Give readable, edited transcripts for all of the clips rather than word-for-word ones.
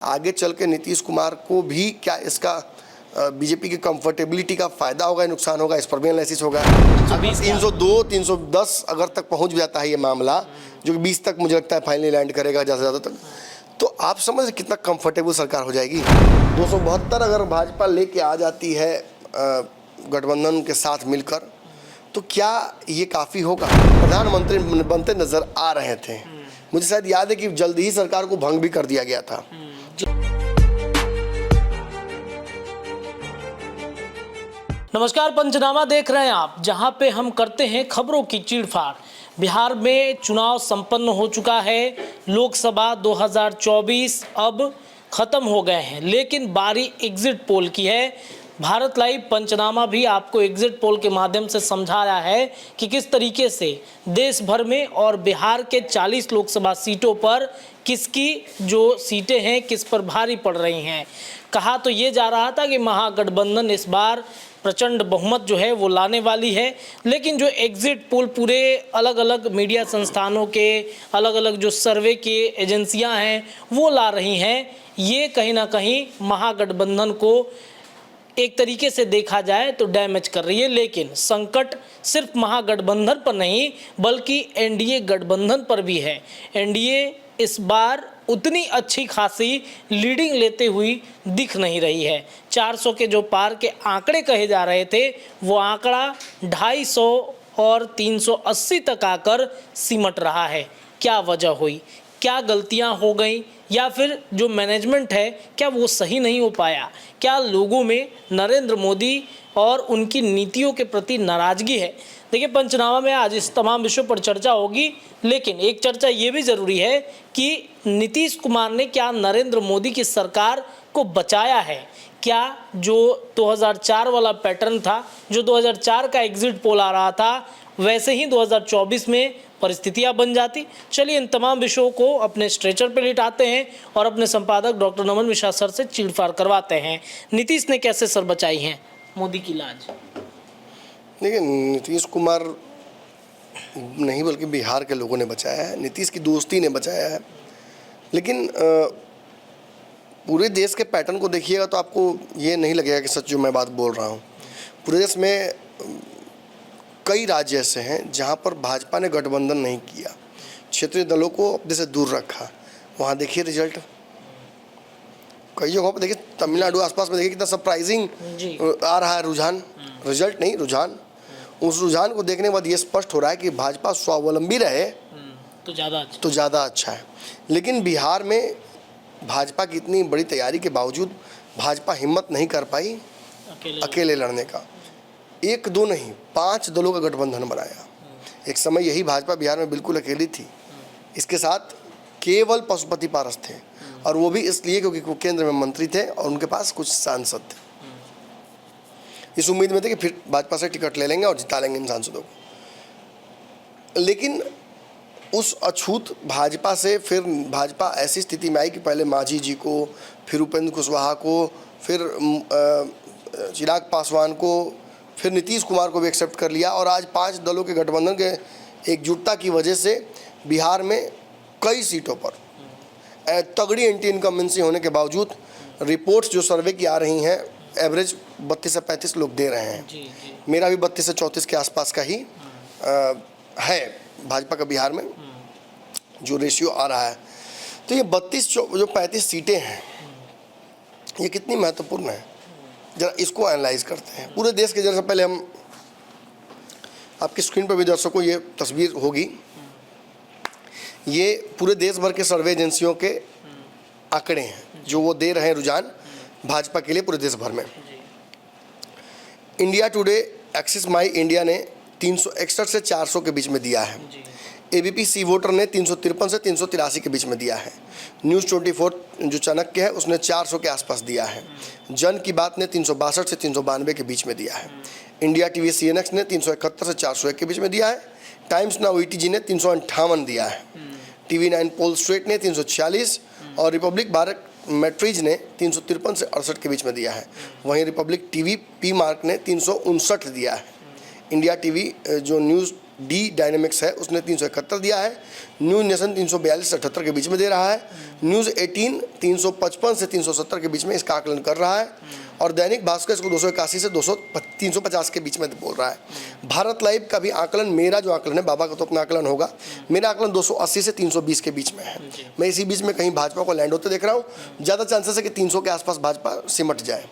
आगे चल के नीतीश कुमार को भी क्या इसका बीजेपी की कंफर्टेबिलिटी का फायदा होगा, नुकसान होगा, इस पर भी एनालिसिस होगा। अभी 302 310 अगर तक पहुंच जाता है ये मामला, जो कि 20 तक मुझे लगता है फाइनली लैंड करेगा ज़्यादा से ज़्यादा तक, तो आप समझ रहे कितना कंफर्टेबल सरकार हो जाएगी। 272 अगर भाजपा लेके आ जाती है गठबंधन के साथ मिलकर, तो क्या ये काफ़ी होगा? प्रधानमंत्री बनते नजर आ रहे थे, मुझे शायद याद है कि जल्दी ही सरकार को भंग भी कर दिया गया था। नमस्कार, पंचनामा देख रहे हैं आप, जहां पे हम करते हैं खबरों की चीड़फाड़। बिहार में चुनाव संपन्न हो चुका है। लोकसभा 2024 अब खत्म हो गए हैं, लेकिन बारी एग्जिट पोल की है। भारत लाइव पंचनामा भी आपको एग्जिट पोल के माध्यम से समझा रहा है कि किस तरीके से देश भर में और बिहार के 40 लोकसभा सीटों पर किसकी जो सीटें हैं किस पर भारी पड़ रही हैं। कहा तो ये जा रहा था कि महागठबंधन इस बार प्रचंड बहुमत जो है वो लाने वाली है, लेकिन जो एग्जिट पोल पूरे अलग अलग मीडिया संस्थानों के अलग अलग जो सर्वे की एजेंसियां हैं वो ला रही हैं, ये कहीं ना कहीं महागठबंधन को एक तरीके से देखा जाए तो डैमेज कर रही है। लेकिन संकट सिर्फ महागठबंधन पर नहीं बल्कि एनडीए गठबंधन पर भी है। एनडीए इस बार उतनी अच्छी खासी लीडिंग लेते हुई दिख नहीं रही है। 400 के जो पार के आंकड़े कहे जा रहे थे वो आंकड़ा 250 और 380 तक आकर सिमट रहा है। क्या वजह हुई, क्या गलतियां हो गई, या फिर जो मैनेजमेंट है क्या वो सही नहीं हो पाया? क्या लोगों में नरेंद्र मोदी और उनकी नीतियों के प्रति नाराज़गी है? देखिए, पंचनामा में आज इस तमाम विषयों पर चर्चा होगी, लेकिन एक चर्चा ये भी ज़रूरी है कि नीतीश कुमार ने क्या नरेंद्र मोदी की सरकार को बचाया है? क्या जो 2004 वाला पैटर्न था, जो 2004 का एग्जिट पोल आ रहा था, वैसे ही 2024 में परिस्थितियां बन जाती? चलिए इन तमाम विषयों को अपने स्ट्रेचर पर लिटाते हैं और अपने संपादक डॉक्टर नमन मिश्रा सर से चीड़फाड़ करवाते हैं। नीतीश ने कैसे सर बचाई हैं मोदी की लाज? देखिए, नीतीश कुमार नहीं बल्कि बिहार के लोगों ने बचाया है, नीतीश की दोस्ती ने बचाया है। लेकिन पूरे देश के पैटर्न को देखिएगा तो आपको ये नहीं लगेगा कि सच जो मैं बात बोल रहा हूँ। पूरे देश में कई राज्य ऐसे हैं जहाँ पर भाजपा ने गठबंधन नहीं किया, क्षेत्रीय दलों को अपने से दूर रखा। वहाँ देखिए रिजल्ट, कई जगहों पर देखिए, तमिलनाडु आसपास में देखिए कितना सरप्राइजिंग आ रहा है रुझान, रिजल्ट नहीं रुझान। उस रुझान को देखने के बाद ये स्पष्ट हो रहा है कि भाजपा स्वावलंबी रहे तो ज़्यादा अच्छा है। लेकिन बिहार में भाजपा की इतनी बड़ी तैयारी के बावजूद भाजपा हिम्मत नहीं कर पाई अकेले लड़ने का। 1 2 नहीं 5 दलों का गठबंधन बनाया। एक समय यही भाजपा बिहार में बिल्कुल अकेली थी, इसके साथ केवल पशुपति पारस थे, और वो भी इसलिए क्योंकि वो केंद्र में मंत्री थे और उनके पास कुछ सांसद थे। इस उम्मीद में थे कि फिर भाजपा से टिकट ले लेंगे और जिता लेंगे इन सांसदों को। लेकिन उस अछूत भाजपा से फिर भाजपा ऐसी स्थिति में आई कि पहले मांझी जी को, फिर उपेंद्र कुशवाहा को, फिर चिराग पासवान को, फिर नीतीश कुमार को भी एक्सेप्ट कर लिया, और आज 5 दलों के गठबंधन के एकजुटता की वजह से बिहार में कई सीटों पर तगड़ी एंटी इनकम्बेंसी होने के बावजूद रिपोर्ट्स जो सर्वे की आ रही हैं एवरेज 32 से 35 लोग दे रहे हैं। मेरा भी 32 से 34 के आसपास का ही है भाजपा का बिहार में जो रेशियो आ रहा है। तो ये 32 जो 35 सीटें हैं ये कितनी महत्वपूर्ण है, जरा इसको एनालाइज करते हैं। पूरे देश के जरा पहले हम आपकी स्क्रीन पर भी दर्शकों ये तस्वीर होगी, ये पूरे देश भर के सर्वे एजेंसियों के आंकड़े हैं जो वो दे रहे हैं रुझान भाजपा के लिए पूरे देश भर में। इंडिया टुडे, एक्सिस माई इंडिया ने 361 से 400 के बीच में दिया है। एबीपी सी वोटर ने 353 से 383 के बीच में दिया है। न्यूज़ 24 जो चाणक्य है उसने 400 के आसपास दिया है। जन की बात ने 362 से 392 के बीच में दिया है। इंडिया टीवी CNX ने 371 से 401 के बीच में दिया है। टाइम्स नाउ ETG ने 358 दिया है। TV9 पोल स्ट्रेट ने 346 और रिपब्लिक भारत मैट्रीज ने 353 से 68 के बीच में दिया है। वहीं रिपब्लिक TV P मार्क ने 359 दिया है। इंडिया टीवी जो न्यूज़ डी डायनेमिक्स है उसने 371 दिया है, न्यूज़ नेशन 342 से 78 के बीच में दे रहा है, न्यूज़ 18 355 से 370 के बीच में इसका आकलन कर रहा है, और दैनिक भास्कर इसको 281 से 350 के बीच में बोल रहा है। भारत लाइव का भी आकलन, मेरा जो आकलन है, बाबा का तो अपना आकलन होगा, मेरा आकलन 280 से 320 के बीच में है। मैं इसी बीच में कहीं भाजपा को लैंड होते देख रहा हूँ, ज़्यादा चांसेस है कि 300 के आसपास भाजपा सिमट जाए,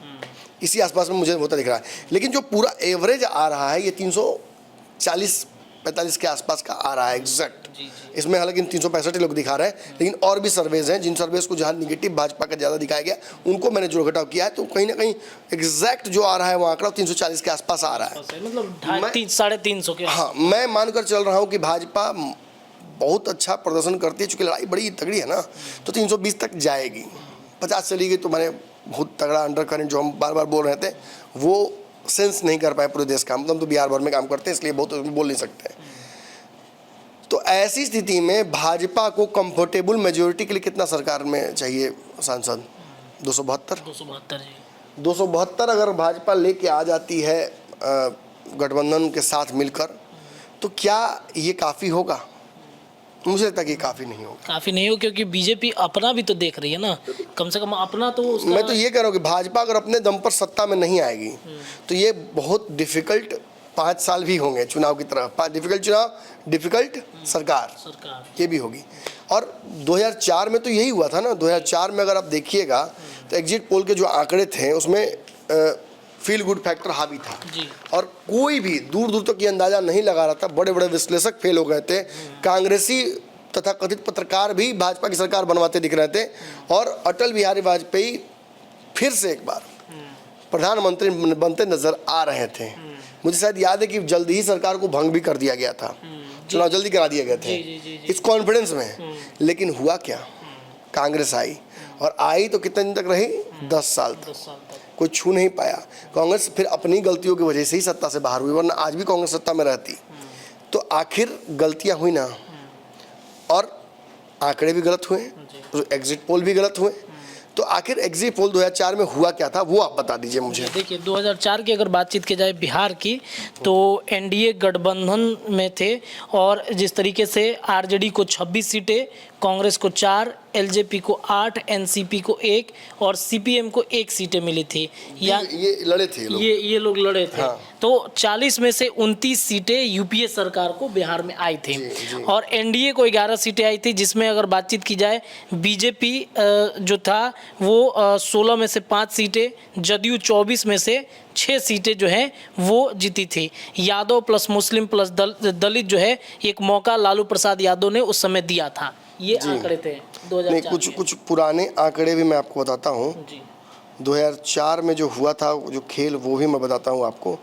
इसी आसपास में मुझे होता दिख रहा है। लेकिन जो पूरा एवरेज आ रहा है ये 340-45 के आसपास का आ रहा है एग्जैक्ट। इसमें हालांकि 365 लोग दिखा रहे हैं, लेकिन और भी सर्वेज हैं, जिन सर्वेज को जहाँ निगेटिव भाजपा का ज़्यादा दिखाया गया उनको मैंने जोड़ घटाव किया है, तो कहीं ना कहीं एग्जैक्ट जो आ रहा है वो आंकड़ा 340 के आसपास आ रहा है, मतलब 350 के। हाँ, मैं मानकर चल रहा हूँ कि भाजपा बहुत अच्छा प्रदर्शन करती है, चूँकि लड़ाई बड़ी तगड़ी है ना, तो 320 तक जाएगी। 50 चली गई तो मैंने बहुत तगड़ा अंडर करंट जो हम बार बार बोल रहे थे वो सेंस नहीं कर पाए पूरे देश का। हम तो बिहार भर में काम करते हैं इसलिए बहुत बोल नहीं सकते। तो ऐसी स्थिति में भाजपा को कंफर्टेबल मेजोरिटी के लिए कितना सरकार में चाहिए सांसद? 272 अगर भाजपा लेके आ जाती है गठबंधन के साथ मिलकर, तो क्या ये काफ़ी होगा? मुझे लगता है कि काफ़ी नहीं होगा। काफ़ी नहीं हो, क्योंकि बीजेपी अपना भी तो देख रही है ना, कम से कम अपना तो उसका। मैं तो ये कह रहा हूँ कि भाजपा अगर अपने दम पर सत्ता में नहीं आएगी तो ये बहुत डिफिकल्ट 5 साल भी होंगे चुनाव की तरफ। डिफिकल्ट चुनाव, डिफिकल्ट सरकार ये भी होगी। और 2004 में तो यही हुआ था ना। 2004 में अगर आप देखिएगा तो एग्जिट पोल के जो आंकड़े थे उसमें फील गुड फैक्टर हावी था और कोई भी दूर दूर तक ये अंदाज़ा नहीं लगा रहा था। बड़े बड़े विश्लेषक फेल हो गए थे, कांग्रेसी तथा कथित पत्रकार भी भाजपा की सरकार बनवाते दिख रहे थे, और अटल बिहारी वाजपेयी फिर से एक बार प्रधानमंत्री बनते नजर आ रहे थे। मुझे शायद याद है कि जल्दी ही सरकार को भंग भी कर दिया गया था, चुनाव जल्दी करा दिए गए थे इस कॉन्फिडेंस में। लेकिन हुआ क्या? कांग्रेस आई, और आई तो कितने दिन तक रही? 10 साल तक कोई छू नहीं पाया। कांग्रेस फिर अपनी गलतियों की वजह से ही सत्ता से बाहर हुई, वरना आज भी कांग्रेस सत्ता में रहती। तो आखिर गलतियां हुई ना, और आंकड़े भी गलत हुए, एग्जिट पोल भी गलत हुए। तो आखिर एग्जिट पोल 2004 में हुआ क्या था वो आप बता दीजिए मुझे। देखिए 2004 की अगर बातचीत की जाए बिहार की, तो एनडीए गठबंधन में थे, और जिस तरीके से आरजेडी को 26 सीटें, कांग्रेस को 4, एलजेपी को 8, एनसीपी को 1 और सीपीएम को 1 सीटें मिली थी। या ये लड़े थे लोग। ये लोग लड़े थे। हाँ। तो 40 में से 29 सीटें यूपीए सरकार को बिहार में आई थी, और एनडीए को 11 सीटें आई थी, जिसमें अगर बातचीत की जाए बीजेपी जो था वो 16 में से 5 सीटें, जदयू 24 में से 6 सीटें जो है वो जीती थी। यादव प्लस मुस्लिम प्लस दलित जो है एक मौका लालू प्रसाद यादव ने उस समय दिया था। ये आंकड़े थे 2004 नहीं, कुछ पुराने आंकड़े भी मैं आपको बताता हूँ। 2004 में जो हुआ था जो खेल वो भी मैं बताता हूँ आपको।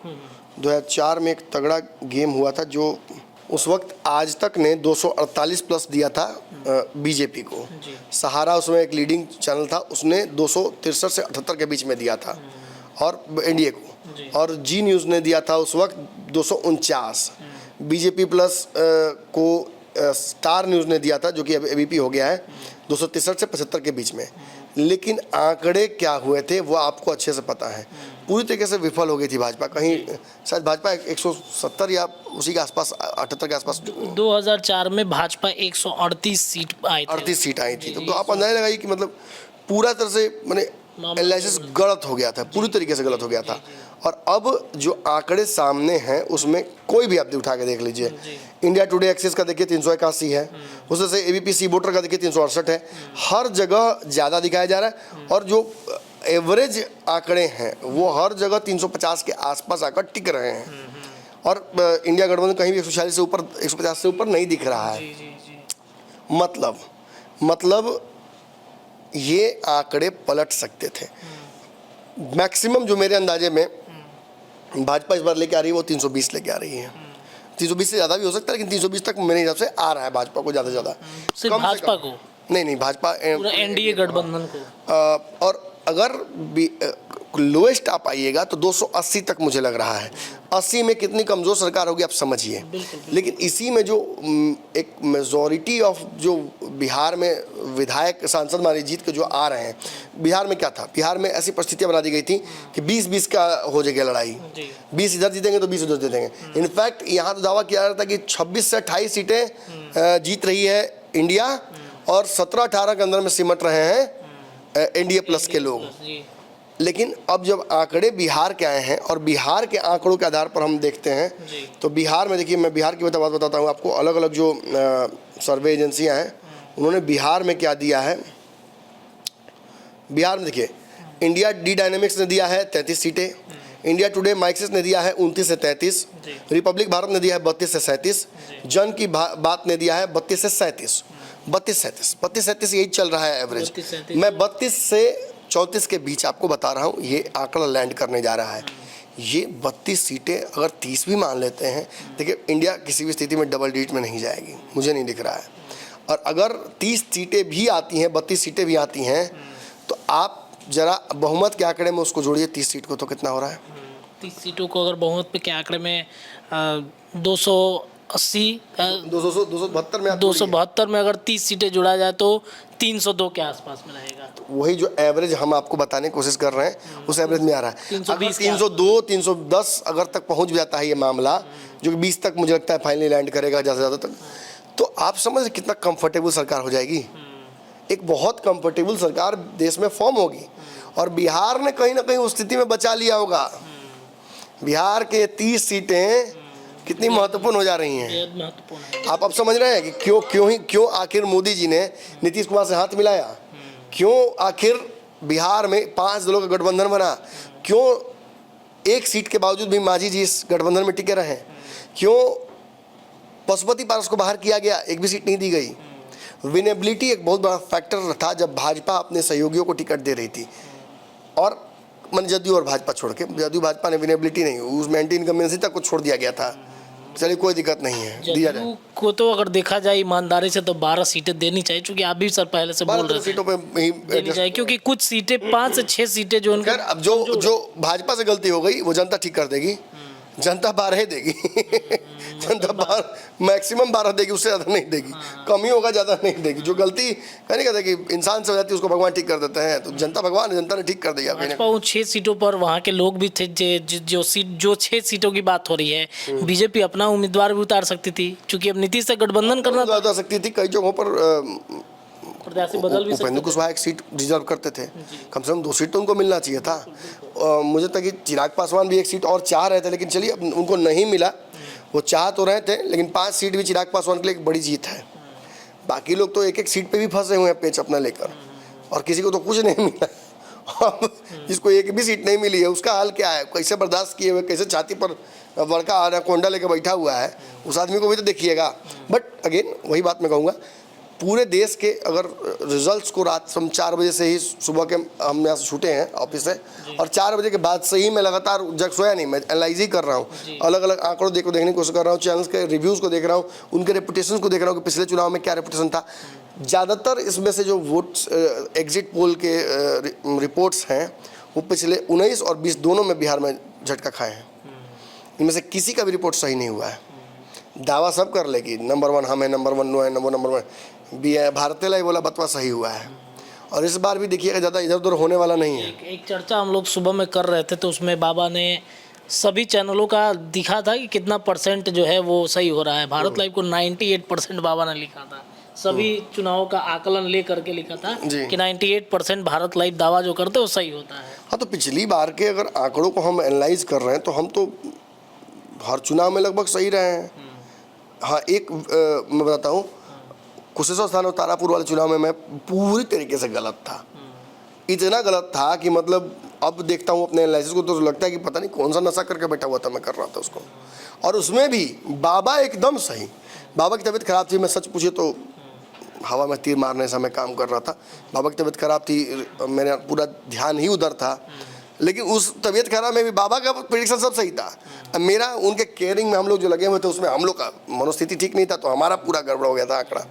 2004 में एक तगड़ा गेम हुआ था जो उस वक्त आज तक ने 248 प्लस दिया था बीजेपी को। सहारा उसमें एक लीडिंग चैनल था, उसने 263 से 78 के बीच में दिया था और एनडीए को, और जी न्यूज़ ने दिया था उस वक्त 249। बीजेपी प्लस को स्टार न्यूज़ ने दिया था जो कि अब एबीपी हो गया है 263 से 75 के बीच में। लेकिन आंकड़े क्या हुए थे वो आपको अच्छे से पता है। पूरी तरीके से विफल हो गई थी भाजपा। कहीं शायद भाजपा 170 या उसी के आसपास 78 के आसपास 2004 में भाजपा 138 सीट आई थी। 38 सीट आई थी। तो आप अंदाजा लगाइए कि मतलब पूरा तरह से मैंने एनालिसिस गलत हो गया था, पूरी तरीके से गलत हो गया था। और अब जो आंकड़े सामने हैं उसमें कोई भी आप उठा के देख लीजिए। इंडिया टुडे एक्सेस का देखिए 381 है, उसमें से एबीपी सी वोटर का देखिए 368 है। हर जगह ज़्यादा दिखाया जा रहा है, और जो एवरेज आंकड़े हैं वो हर जगह 350 के आसपास आकर टिक रहे हैं। और इंडिया गठबंधन कहीं भी 140 से ऊपर, 150 से ऊपर नहीं दिख रहा है। मतलब ये आंकड़े पलट सकते थे। मैक्सिमम जो मेरे अंदाजे में भाजपा इस बार लेके आ रही है वो 320 लेके आ रही है। 320 से ज़्यादा भी हो सकता है, लेकिन 320 तक मेरे हिसाब से आ रहा है भाजपा को ज़्यादा से ज़्यादा। सिर्फ भाजपा को नहीं, भाजपा एनडीए गठबंधन को। और अगर लोएस्ट आप आइएगा तो 280 तक मुझे लग रहा है। 80 में कितनी कमज़ोर सरकार होगी आप समझिए। लेकिन इसी में जो एक मेजॉरिटी ऑफ जो बिहार में विधायक सांसद हमारे जीत के जो आ रहे हैं, बिहार में क्या था, बिहार में ऐसी परिस्थितियां बना दी गई थी कि 20-20 का हो जाएगा लड़ाई, 20 इधर जीतेंगे तो 20 उधर जीतेंगे। इनफैक्ट यहाँ तो दावा किया जा रहा था कि 26 से 28 सीटें जीत रही है इंडिया और 17-18 के अंदर में सिमट रहे हैं एनडीए प्लस के लोग। लेकिन अब जब आंकड़े बिहार के आए हैं और बिहार के आंकड़ों के आधार पर हम देखते हैं तो बिहार में देखिए, मैं बिहार की बात बताता हूँ आपको। अलग अलग जो सर्वे एजेंसियां हैं उन्होंने बिहार में क्या दिया है। बिहार में देखिए, इंडिया डी डायनेमिक्स ने दिया है 33 सीटें, इंडिया टुडे माइक्सिस ने दिया है 29 से 33, रिपब्लिक भारत ने दिया है 32 से 37, जन की बात ने दिया है 32 से 37, 32-37 यही चल रहा है एवरेज। मैं 32 से 34 के बीच आपको बता रहा हूँ, ये आंकड़ा लैंड करने जा रहा है। ये 32 सीटें अगर 30 भी मान लेते हैं, देखिए इंडिया किसी भी स्थिति में डबल डिजिट में नहीं जाएगी, मुझे नहीं दिख रहा है। और अगर 30 सीटें भी आती हैं, 32 सीटें भी आती हैं, तो आप जरा बहुमत के आंकड़े में उसको जोड़िए 30 सीट को, तो कितना हो रहा है? 30 सीटों को अगर बहुमत पे के आंकड़े में 272 में अगर 30 सीटें जोड़ा जाए तो 302 के आसपास में रहेगा। तो वही जो एवरेज हम आपको बताने की कोशिश कर रहे हैं उस एवरेज में आ रहा है। 320 302 310 अगर तक पहुंच भी जाता है ये मामला, जो कि 20 तक मुझे लगता है फाइनली लैंड करेगा ज़्यादा से ज़्यादा तक, तो आप समझ कितना कंफर्टेबल सरकार हो जाएगी। एक बहुत कंफर्टेबल सरकार देश में फॉर्म होगी। और बिहार ने कहीं ना कहीं उस स्थिति में बचा लिया होगा। बिहार के 30 सीटें कितनी महत्वपूर्ण हो जा रही हैं। महत्वपूर्ण। आप अब समझ रहे हैं कि क्यों आखिर मोदी जी ने नीतीश कुमार से हाथ मिलाया, क्यों आखिर बिहार में 5 दलों का गठबंधन बना, क्यों एक सीट के बावजूद भी मांझी जी इस गठबंधन में टिके रहे, क्यों पशुपति पारस को बाहर किया गया, एक भी सीट नहीं दी गई। विनेबिलिटी एक बहुत बड़ा फैक्टर था जब भाजपा अपने सहयोगियों को टिकट दे रही थी, और मन जदयू और भाजपा छोड़ के, जदयू भाजपा ने विनेबिलिटी नहीं, उसमें एंटी इनकम्बेंसी तक को छोड़ दिया गया था। चलिए कोई दिक्कत नहीं है, दिया जाए। को तो अगर देखा जाए ईमानदारी से तो 12 सीटें देनी चाहिए, क्योंकि आप भी सर पहले से बोल रहे थे सीटों पे ही देनी चाहिए, क्योंकि कुछ सीटें 5 से 6 सीटें जो उनके, अब जो भाजपा से गलती हो गई वो जनता ठीक कर देगी। जनता 12 ही देगी। जनता 12 मैक्सिमम 12 देगी, उससे ज़्यादा नहीं देगी। कम ही होगा, ज़्यादा नहीं देगी। जो गलती कहने कहते हैं कि इंसान से हो जाती है उसको भगवान ठीक कर देते हैं, तो जनता भगवान है, जनता ने ठीक कर दिया। भाजपा उन 6 सीटों पर वहाँ के लोग भी थे जो 6 सीटों की बात हो रही है, बीजेपी अपना उम्मीदवार भी उतार सकती थी, क्योंकि अब नीतीश से गठबंधन करना उतार सकती थी। कई जगहों पर प्रत्याशी बदल भी सकते उपेंद्र कुशवाहा एक सीट रिजर्व करते थे, कम से कम 2 सीट तो उनको मिलना चाहिए था। मुझे तक कि चिराग पासवान भी एक सीट और चाह रहे थे, लेकिन चलिए अब उनको नहीं मिला। वो चाह तो रहे थे, लेकिन 5 सीट भी चिराग पासवान के लिए एक बड़ी जीत है। बाकी लोग तो एक सीट पे भी फंसे हुए हैं पेच अपना लेकर, और किसी को तो कुछ नहीं मिला। अब जिसको एक भी सीट नहीं मिली है उसका हाल क्या है, कैसे बर्दाश्त किए हुए, कैसे छाती पर बड़का कोंडा लेकर बैठा हुआ है, उस आदमी को भी तो देखिएगा। बट अगेन वही बात मैं कहूँगा, पूरे देश के अगर रिजल्ट्स को रात हम 4 बजे से ही, सुबह के हम यहाँ से छूटे हैं ऑफिस से, और 4 बजे के बाद से ही मैं लगातार जग सोया नहीं, मैं एनालाइज ही कर रहा हूँ, अलग अलग आंकड़ों देखने की कोशिश कर रहा हूँ, चैनल्स के रिव्यूज़ को देख रहा हूँ, उनके रेपुटेशन को देख रहा हूँ कि पिछले चुनाव में क्या रेपुटेशन था। ज़्यादातर इसमें से जो वोट्स एग्जिट पोल के रिपोर्ट्स हैं वो पिछले 19 और 20 दोनों में बिहार में झटका खाए हैं। इनमें से किसी का भी रिपोर्ट सही नहीं हुआ है। दावा सब कर लेगी नंबर 1 हम है, नंबर 1 नो है, नंबर 1 भी है, भारतीय लाई बोला बतवा सही हुआ है। और इस बार भी देखिएगा ज़्यादा इधर उधर होने वाला नहीं है। एक चर्चा हम लोग सुबह में कर रहे थे, तो उसमें बाबा ने सभी चैनलों का दिखा था कि कितना % जो है वो सही हो रहा है। भारत लाइव को 98% बाबा ने लिखा था, सभी चुनावों का आकलन ले करके लिखा था कि 98% भारत लाइव दावा जो करते वो सही होता है। हाँ, तो पिछली बार के अगर आंकड़ों को हम एनालाइज कर रहे हैं तो हम तो हर चुनाव में लगभग सही रहे हैं। हाँ, एक मैं बताता हूँ, कुशेश्वर स्थान और तारापुर वाले चुनाव में मैं पूरी तरीके से गलत था। इतना गलत था कि मतलब अब देखता हूँ अपने एनालिसिस को तो लगता है कि पता नहीं कौन सा नशा करके बैठा हुआ था, मैं कर रहा था उसको। और उसमें भी बाबा एकदम सही। बाबा की तबीयत खराब थी, मैं सच पूछे तो हवा में तीर मारने सा मैं काम कर रहा था। बाबा की तबीयत खराब थी, मेरा पूरा ध्यान ही उधर था, लेकिन उस तबीयत खराब में भी बाबा का प्रेडिक्शन सब सही था। अब मेरा उनके केयरिंग में हम लोग जो लगे हुए थे उसमें हम लोग का मनोस्थिति ठीक नहीं था, तो हमारा पूरा गड़बड़ हो गया था आंकड़ा।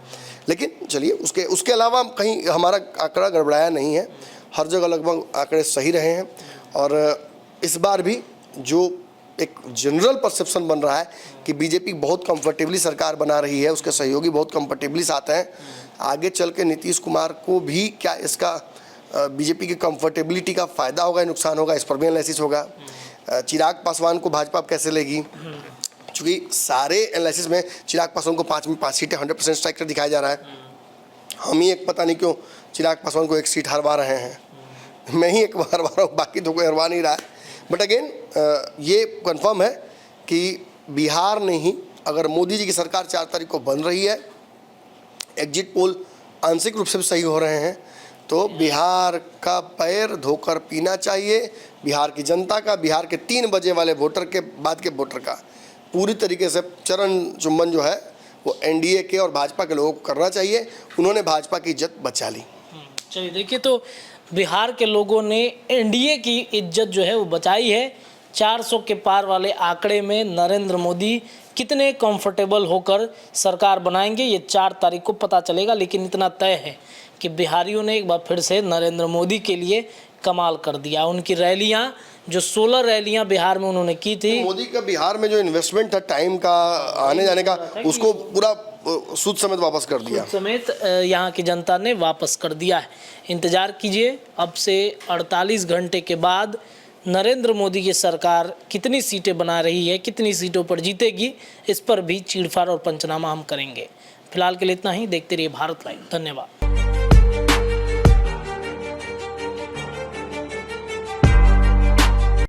लेकिन चलिए उसके अलावा कहीं हमारा आंकड़ा गड़बड़ाया नहीं है, हर जगह लगभग आंकड़े सही रहे हैं। और इस बार भी जो एक जनरल परसेप्शन बन रहा है कि बीजेपी बहुत कंफर्टेबली सरकार बना रही है, उसके सहयोगी बहुत कंफर्टेबली साथ हैं, आगे चल के नीतीश कुमार को भी क्या इसका बीजेपी की कंफर्टेबिलिटी का फ़ायदा होगा या नुकसान होगा, इस पर भी एनालिसिस होगा। चिराग पासवान को भाजपा अब कैसे लेगी, क्योंकि सारे एनालिसिस में चिराग पासवान को 5 में 5 सीटें 100% स्ट्राइक कर दिखाया जा रहा है। हम ही एक पता नहीं क्यों चिराग पासवान को 1 सीट हरवा रहे हैं, मैं ही एक हरवा रहा हूँ, बाकी तो कोई हरवा नहीं रहा है। बट अगेन ये कंफर्म है कि बिहार में ही अगर मोदी जी की सरकार 4 तारीख को बन रही है, एग्जिट पोल आंशिक रूप से सही हो रहे हैं, तो बिहार का पैर धोकर पीना चाहिए। बिहार की जनता का, बिहार के 3 बजे वाले वोटर के बाद के वोटर का पूरी तरीके से चरण चुम्बन जो है वो एनडीए के और भाजपा के लोगों को करना चाहिए। उन्होंने भाजपा की इज्जत बचा ली। चलिए देखिए, तो बिहार के लोगों ने एनडीए की इज्जत जो है वो बचाई है। 400 के पार वाले आंकड़े में नरेंद्र मोदी कितने कंफर्टेबल होकर सरकार बनाएंगे ये 4 तारीख को पता चलेगा। लेकिन इतना तय है कि बिहारियों ने एक बार फिर से नरेंद्र मोदी के लिए कमाल कर दिया। उनकी रैलियां, जो 16 रैलियां बिहार में उन्होंने की थी, मोदी का बिहार में जो इन्वेस्टमेंट था टाइम का, आने जाने का, उसको पूरा सूद समेत वापस कर दिया। समेत यहाँ की जनता ने वापस कर दिया है। इंतजार कीजिए, अब से 48 घंटे के बाद नरेंद्र मोदी की सरकार कितनी सीटें बना रही है, कितनी सीटों पर जीतेगी, इस पर भी चीड़फाड़ और पंचनामा हम करेंगे। फिलहाल के लिए इतना ही। देखते रहिए भारत लाइव। धन्यवाद।